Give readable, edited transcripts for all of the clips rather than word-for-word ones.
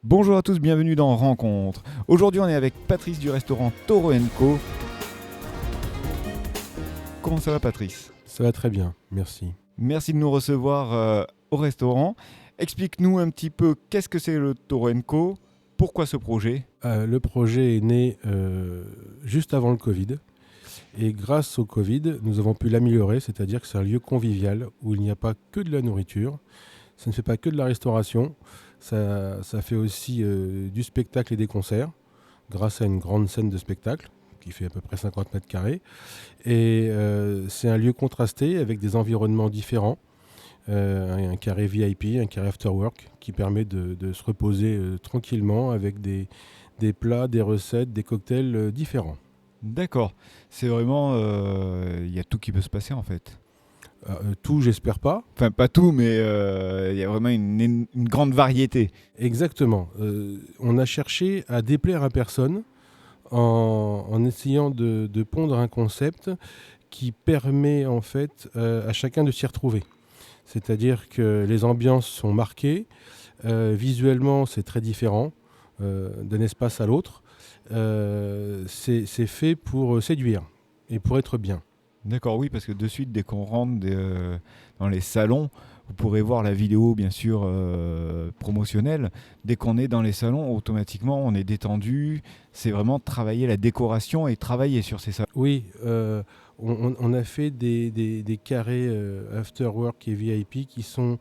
Bonjour à tous, bienvenue dans Rencontre. Aujourd'hui, on est avec Patrice du restaurant Toro & Co. Comment ça va, Patrice? Ça va très bien, merci. Merci de nous recevoir au restaurant. Explique-nous un petit peu qu'est-ce que c'est le Toro & Co. Pourquoi ce projet? Le projet est né juste avant le Covid. Et grâce au Covid, nous avons pu l'améliorer, c'est-à-dire que c'est un lieu convivial où il n'y a pas que de la nourriture, ça ne fait pas que de la restauration, ça fait aussi du spectacle et des concerts, grâce à une grande scène de spectacle qui fait à peu près 50 mètres carrés. Et c'est un lieu contrasté avec des environnements différents. Un carré VIP, un carré after work qui permet de se reposer tranquillement avec des plats, des recettes, des cocktails différents. D'accord, c'est vraiment... Il y a tout qui peut se passer en fait. Tout, j'espère pas. Enfin, pas tout, mais il y a vraiment une grande variété. Exactement. On a cherché à déplaire à personne en essayant de pondre un concept qui permet en fait à chacun de s'y retrouver. C'est-à-dire que les ambiances sont marquées, visuellement c'est très différent d'un espace à l'autre. C'est fait pour séduire et pour être bien. D'accord, oui, parce que de suite, dès qu'on rentre dans les salons, vous pourrez voir la vidéo, bien sûr, promotionnelle. Dès qu'on est dans les salons, automatiquement, on est détendu. C'est vraiment travailler la décoration et travailler sur ces salons. Oui, on a fait des carrés after work et VIP qui sont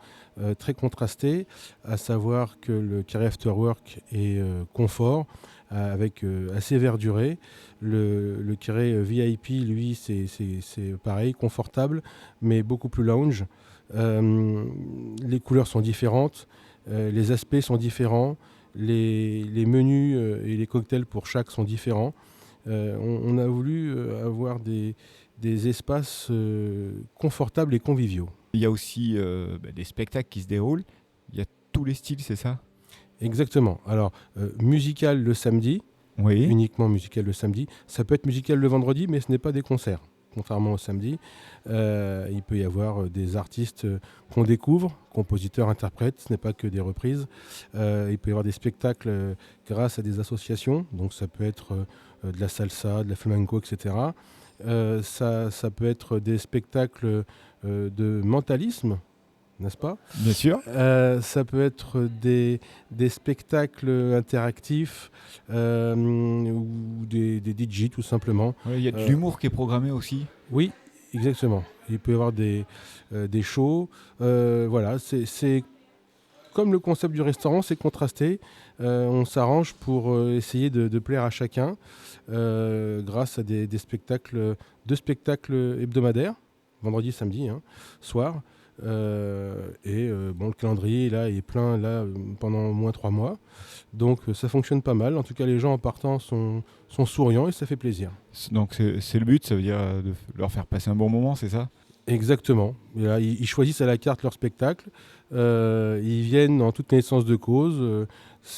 très contrastés, à savoir que le carré after work est confort, avec assez verduré. Le carré VIP, lui, c'est pareil, confortable, mais beaucoup plus lounge. Les couleurs sont différentes, les aspects sont différents, les menus et les cocktails pour chaque sont différents. On a voulu avoir des espaces confortables et conviviaux. Il y a aussi des spectacles qui se déroulent. Il y a tous les styles, c'est ça? Exactement. Alors, musical le samedi, Oui. uniquement musical le samedi. Ça peut être musical le vendredi, mais ce n'est pas des concerts. Contrairement au samedi, il peut y avoir des artistes qu'on découvre, compositeurs, interprètes, ce n'est pas que des reprises. Il peut y avoir des spectacles grâce à des associations, donc ça peut être de la salsa, de la flamenco, etc. Ça peut être des spectacles de mentalisme, n'est-ce pas? Bien sûr. Ça peut être des spectacles interactifs ou des DJ tout simplement. Ouais, il y a de Euh, l'humour qui est programmé aussi. oui, exactement. Il peut y avoir des shows. Voilà, c'est comme le concept du restaurant, c'est contrasté. On s'arrange pour essayer de plaire à chacun grâce à des spectacles, deux spectacles hebdomadaires, vendredi, samedi, hein, soir. Bon, le calendrier là est plein là pendant au moins 3 mois. Donc ça fonctionne pas mal. En tout cas, les gens en partant sont souriants et ça fait plaisir. Donc c'est le but, ça veut dire de leur faire passer un bon moment, c'est ça? Exactement. Et là, ils choisissent à la carte leur spectacle. Ils viennent en toute connaissance de cause.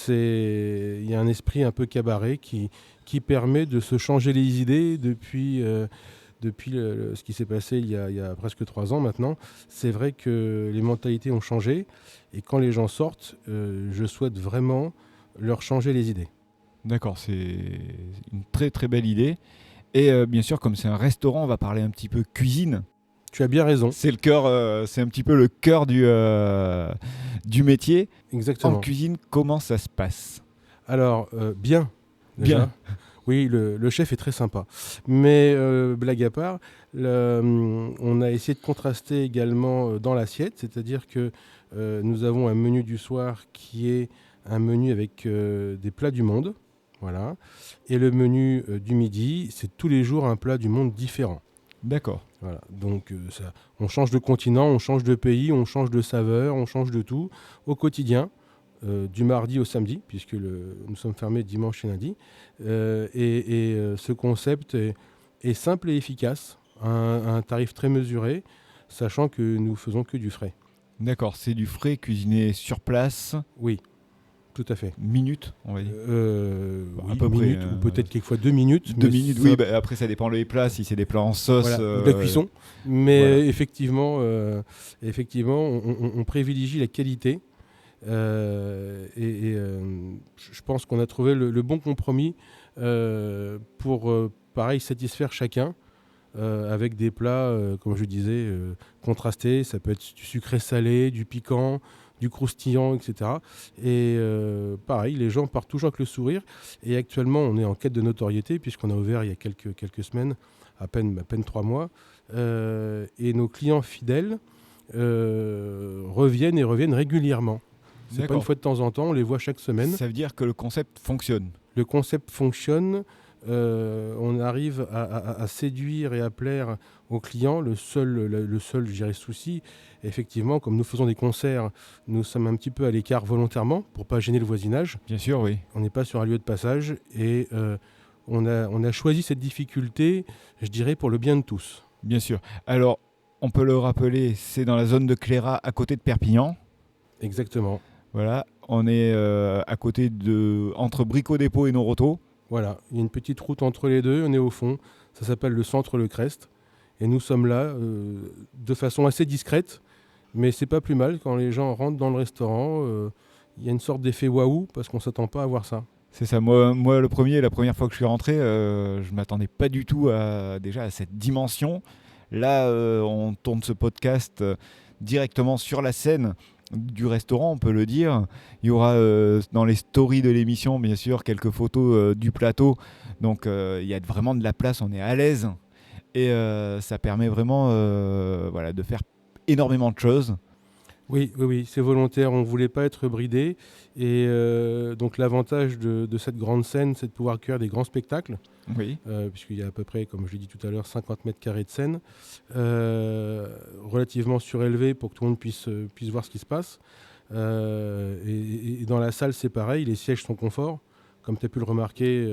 Il y a un esprit un peu cabaret qui permet de se changer les idées depuis ce qui s'est passé il y a presque 3 ans maintenant. C'est vrai que les mentalités ont changé. Et quand les gens sortent, je souhaite vraiment leur changer les idées. D'accord, c'est une très très belle idée. Et bien sûr, comme c'est un restaurant, on va parler un petit peu cuisine. Tu as bien raison. C'est le cœur, c'est un petit peu le cœur du métier. En Exactement. cuisine, comment ça se passe? Alors, bien. Déjà. Bien. Oui, le chef est très sympa. Mais blague à part, on a essayé de contraster également dans l'assiette, c'est-à-dire que nous avons un menu du soir qui est un menu avec des plats du monde. Voilà. Et le menu du midi, c'est tous les jours un plat du monde différent. D'accord. Voilà. Donc on change de continent, on change de pays, on change de saveur, on change de tout au quotidien. Du mardi au samedi, puisque nous sommes fermés dimanche et lundi. Ce concept est simple et efficace, à un tarif très mesuré, sachant que nous faisons que du frais. D'accord, c'est du frais cuisiné sur place, Oui, tout à fait. minutes, on va dire. Oui, à peu près. minutes, ou peut-être quelquefois 2 minutes. 2 minutes, ça, oui, après ça dépend les plats, si c'est des plats en sauce. voilà, ou de la cuisson. Mais voilà. effectivement, on privilégie la qualité. Je pense qu'on a trouvé le bon compromis pour, pareil, satisfaire chacun. Avec des plats, comme je disais, contrastés. Ça peut être du sucré salé, du piquant, du croustillant, etc. Pareil, les gens partent toujours avec le sourire. Et actuellement, on est en quête de notoriété, puisqu'on a ouvert il y a quelques semaines, à peine 3 mois. Et nos clients fidèles reviennent régulièrement. C'est pas une fois de temps en temps, on les voit chaque semaine. Ça veut dire que le concept fonctionne. Le concept fonctionne. On arrive à séduire et à plaire aux clients. Le seul je dirais, souci, effectivement, comme nous faisons des concerts, nous sommes un petit peu à l'écart volontairement pour pas gêner le voisinage. Bien sûr, oui. On n'est pas sur un lieu de passage et on a choisi cette difficulté, je dirais, pour le bien de tous. Bien sûr. Alors, on peut le rappeler, c'est dans la zone de Cléra, à côté de Perpignan. Exactement. Voilà, on est à côté entre Brico Dépôt et Noroto. Voilà, il y a une petite route entre les deux, on est au fond. Ça s'appelle le centre Le Crest. Et nous sommes là de façon assez discrète, mais c'est pas plus mal quand les gens rentrent dans le restaurant. Il y a une sorte d'effet waouh parce qu'on s'attend pas à voir ça. C'est ça, moi la première fois que je suis rentré, je m'attendais pas du tout déjà à cette dimension. Là, on tourne ce podcast directement sur la scène du restaurant, on peut le dire. Il y aura dans les stories de l'émission, bien sûr, quelques photos du plateau. Donc, il y a vraiment de la place, on est à l'aise. Et ça permet vraiment de faire énormément de choses. Oui, c'est volontaire, on ne voulait pas être bridé. Et donc l'avantage de cette grande scène, c'est de pouvoir accueillir des grands spectacles. Oui. Puisqu'il y a à peu près, comme je l'ai dit tout à l'heure, 50 mètres carrés de scène, relativement surélevé pour que tout le monde puisse voir ce qui se passe. Et dans la salle, c'est pareil, les sièges sont confort. Comme tu as pu le remarquer,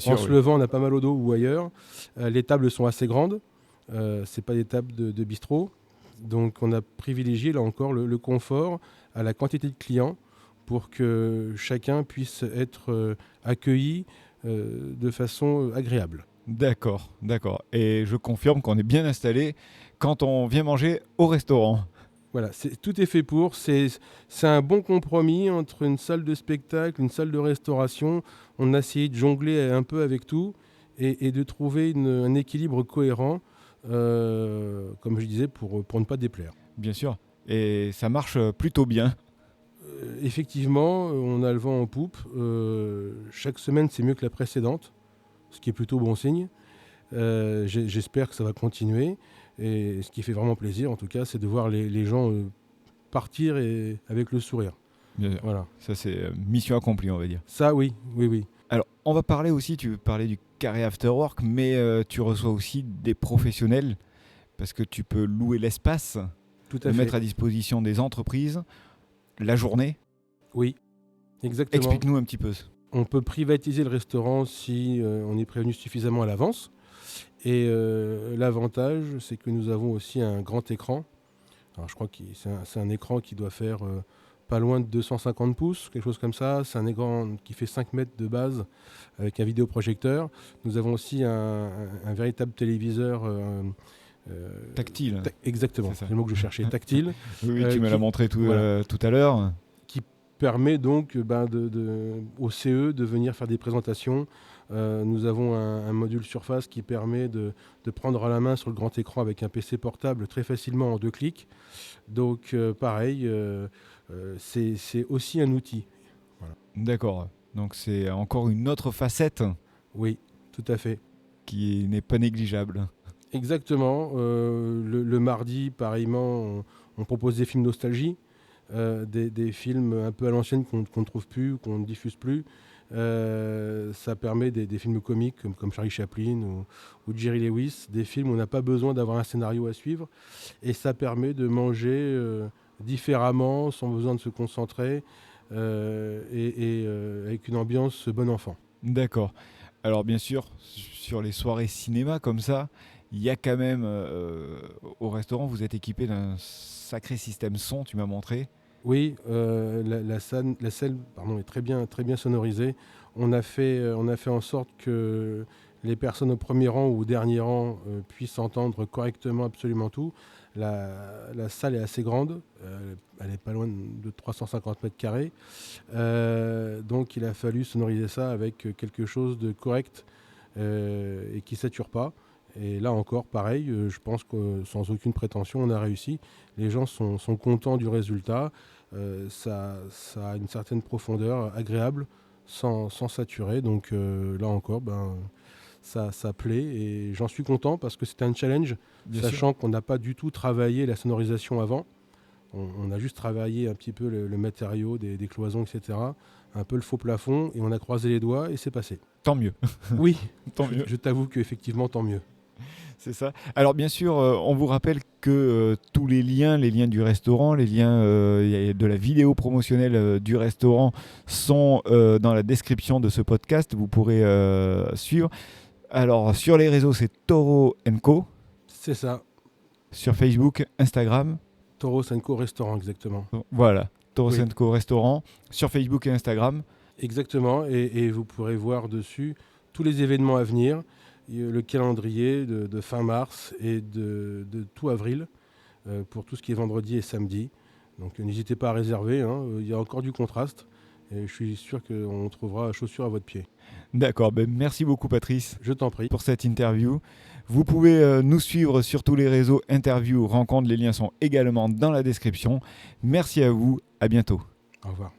en se levant, on a pas mal au dos ou ailleurs. Les tables sont assez grandes. C'est pas des tables de bistrot. Donc on a privilégié là encore le confort à la quantité de clients pour que chacun puisse être accueilli de façon agréable. D'accord. Et je confirme qu'on est bien installé quand on vient manger au restaurant. Voilà, tout est fait pour. C'est un bon compromis entre une salle de spectacle, une salle de restauration. On a essayé de jongler un peu avec tout et de trouver un équilibre cohérent, comme je disais, pour ne pas déplaire. Bien sûr. Et ça marche plutôt bien. Effectivement, on a le vent en poupe. Chaque semaine, c'est mieux que la précédente, ce qui est plutôt bon signe. J'espère que ça va continuer. Et ce qui fait vraiment plaisir, en tout cas, c'est de voir les gens partir avec le sourire. Voilà. Ça, c'est mission accomplie, on va dire. Ça, oui. Alors, on va parler aussi, tu parlais du carré after work, mais tu reçois aussi des professionnels parce que tu peux louer l'espace, mettre à disposition des entreprises la journée. Oui, exactement. Explique-nous un petit peu. On peut privatiser le restaurant si on est prévenu suffisamment à l'avance. Et l'avantage, c'est que nous avons aussi un grand écran. Alors, je crois que c'est un écran qui doit faire pas loin de 250 pouces, quelque chose comme ça. C'est un écran qui fait 5 mètres de base avec un vidéoprojecteur. Nous avons aussi un véritable téléviseur tactile. Exactement, c'est le mot que je cherchais, tactile. Oui, tu me l'as montré tout à l'heure. Qui permet donc au CE de venir faire des présentations. Nous avons un module surface qui permet de prendre à la main sur le grand écran avec un PC portable très facilement en 2 clics. Donc pareil, c'est aussi un outil. Voilà. D'accord, donc c'est encore une autre facette. Oui, tout à fait. Qui n'est pas négligeable. Exactement. Le mardi, pareillement, on propose des films nostalgie, des films un peu à l'ancienne qu'on ne trouve plus, qu'on ne diffuse plus. Ça permet des films comiques comme Charlie Chaplin ou Jerry Lewis, des films où on n'a pas besoin d'avoir un scénario à suivre. Et ça permet de manger différemment, sans besoin de se concentrer, et avec une ambiance bon enfant. D'accord. Alors bien sûr, sur les soirées cinéma comme ça, il y a quand même, au restaurant, vous êtes équipé d'un sacré système son, tu m'as montré. Oui, la salle est très bien sonorisée. On a fait en sorte que les personnes au premier rang ou au dernier rang puissent entendre correctement absolument tout. La salle est assez grande, elle n'est pas loin de 350 mètres carrés. Donc il a fallu sonoriser ça avec quelque chose de correct et qui ne sature pas. Et là encore, pareil, je pense que sans aucune prétention, on a réussi. Les gens sont contents du résultat. Ça a une certaine profondeur agréable, sans saturer. Donc là encore, ça plaît et j'en suis content parce que c'était un challenge, Bien sachant sûr. qu'on n'a pas du tout travaillé la sonorisation avant. On a juste travaillé un petit peu le matériau des cloisons, etc. Un peu le faux plafond et on a croisé les doigts et c'est passé. Tant mieux. Oui, Tant mieux. je t'avoue qu'effectivement, tant mieux. C'est ça. Alors bien sûr, on vous rappelle que tous les liens du restaurant, les liens de la vidéo promotionnelle du restaurant sont dans la description de ce podcast. Vous pourrez suivre. Alors sur les réseaux, c'est Toro & Co. C'est ça, Sur Facebook, Instagram. Toro Senko Restaurant, exactement. Voilà, Toro Oui. & Co restaurant. Sur Facebook et Instagram. Exactement, et vous pourrez voir dessus tous les événements à venir, le calendrier de fin mars et de tout avril pour tout ce qui est vendredi et samedi. Donc n'hésitez pas à réserver, hein, il y a encore du contraste et je suis sûr qu'on trouvera chaussures à votre pied. D'accord, merci beaucoup Patrice Je t'en prie. pour cette interview. Vous pouvez nous suivre sur tous les réseaux interviews, rencontres, les liens sont également dans la description. Merci à vous, à bientôt. Au revoir.